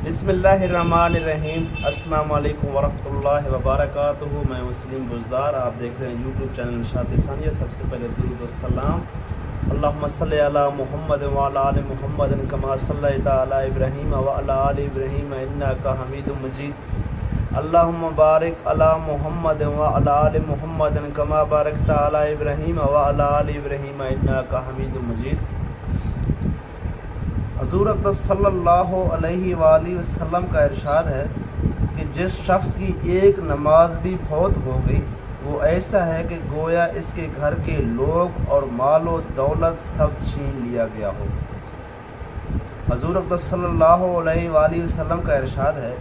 بسم اللہ الرحمن الرحیم۔ السلام علیکم ورحمۃ اللہ وبرکاتہ۔ میں مسلم بزدار، آپ دیکھ رہے ہیں یوٹیوب چینل ارشاد ثانیہ۔ سب سے پہلے درود والسلام اللہم صلی علی محمد وعلی آل محمد کما صلیت علی ابراہیم وعلی آل ابراہیم انک حمید مجید۔ اللہم بارک علی محمد وعلی آل محمد کما بارکت علی ابراہیم وعلی آل ابراہیم انک حمید مجید۔ حضور اقدس صلی اللہ علیہ وآلہ وسلم کا ارشاد ہے کہ جس شخص کی ایک نماز بھی فوت ہو گئی وہ ایسا ہے کہ گویا اس کے گھر کے لوگ اور مال و دولت سب چھین لیا گیا ہو۔ حضور اقدس صلی اللہ علیہ وآلہ وسلم کا ارشاد ہے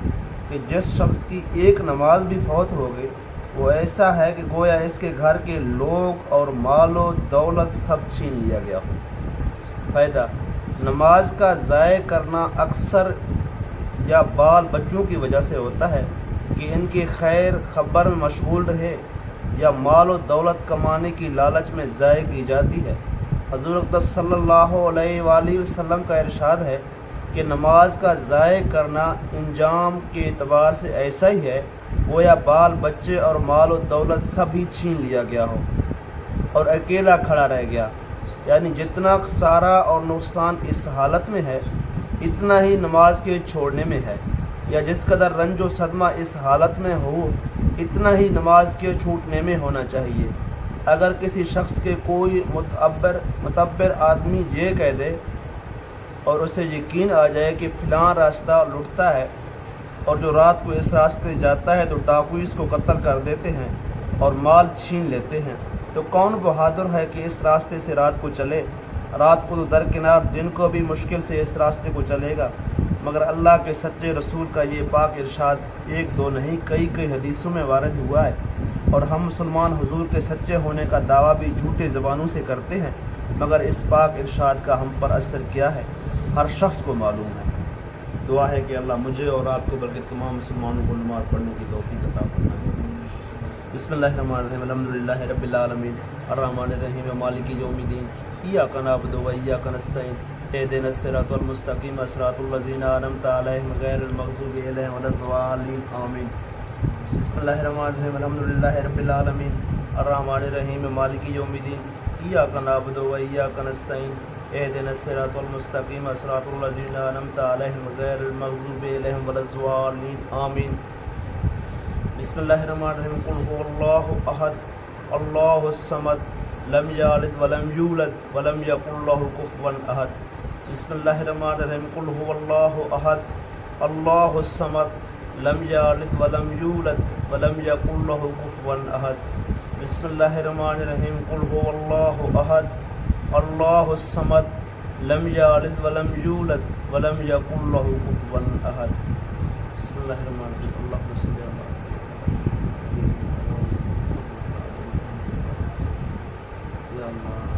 کہ جس شخص کی ایک نماز بھی فوت ہو گئی وہ ایسا ہے کہ گویا اس کے گھر کے لوگ اور مال و دولت سب چھین لیا گیا ہو۔ فائدہ: نماز کا ضائع کرنا اکثر یا بال بچوں کی وجہ سے ہوتا ہے کہ ان کی خیر خبر میں مشغول رہے یا مال و دولت کمانے کی لالچ میں ضائع کی جاتی ہے۔ حضور اقدس صلی اللہ علیہ وآلہ وسلم کا ارشاد ہے کہ نماز کا ضائع کرنا انجام کے اعتبار سے ایسا ہی ہے گویا بال بچے اور مال و دولت سب ہی چھین لیا گیا ہو اور اکیلا کھڑا رہ گیا، یعنی جتنا خسارہ اور نقصان اس حالت میں ہے اتنا ہی نماز کے چھوڑنے میں ہے، یا جس قدر رنج و صدمہ اس حالت میں ہو اتنا ہی نماز کے چھوٹنے میں ہونا چاہیے۔ اگر کسی شخص کے کوئی متبر آدمی یہ کہہ دے اور اسے یقین آ جائے کہ فلاں راستہ لٹتا ہے اور جو رات کو اس راستے جاتا ہے تو ڈاکو اس کو قتل کر دیتے ہیں اور مال چھین لیتے ہیں، تو کون بہادر ہے کہ اس راستے سے رات کو چلے؟ رات کو تو درکنار دن کو بھی مشکل سے اس راستے کو چلے گا، مگر اللہ کے سچے رسول کا یہ پاک ارشاد ایک دو نہیں کئی حدیثوں میں وارد ہوا ہے، اور ہم مسلمان حضور کے سچے ہونے کا دعویٰ بھی جھوٹے زبانوں سے کرتے ہیں، مگر اس پاک ارشاد کا ہم پر اثر کیا ہے ہر شخص کو معلوم ہے۔ دعا ہے کہ اللہ مجھے اور آپ کو بلکہ تمام مسلمانوں کو نماز پڑھنے کی توفیق عطا فرمائے۔ بسم اللہ الرحمن الرحیم۔ الحمدللہ رب العالمین الرحمن الرحیم مالک یوم الدین ایاک نعبد و ایاک نستعین اہدنا الصراط المستقیم صراط الذین انعمت علیہم غیر المغضوب علیہم ولا الضالین آمین۔ بسم اللہ الرحمن الرحیم۔ الحمدللہ رب العالمین الرحمن الرحیم مالک یوم الدین ایاک نعبد و ایاک نستعین اہدنا الصراط المستقیم صراط الذین انعمت علیہم غیر المغضوب علیہم ولا الضالین آمین۔ بسم اللہ الرحمن الرحیم۔ قل هو اللہ احد اللہ الصمد لم یلد ولم یولد ولم یکن له کفوا احد۔ بسم اللہ الرحمن الرحیم۔ قل هو اللہ احد اللہ الصمد لم یلد ولم یولد ولم یکن له کفوا احد۔ بسم اللہ الرحمن الرحیم۔ قل هو اللہ احد اللہ الصمد لم یلد ولم یولد ولم یکن له کفوا احد۔ بسم اللہ الرحمن الرحیم۔ اللہم صلی علی یا اللہ۔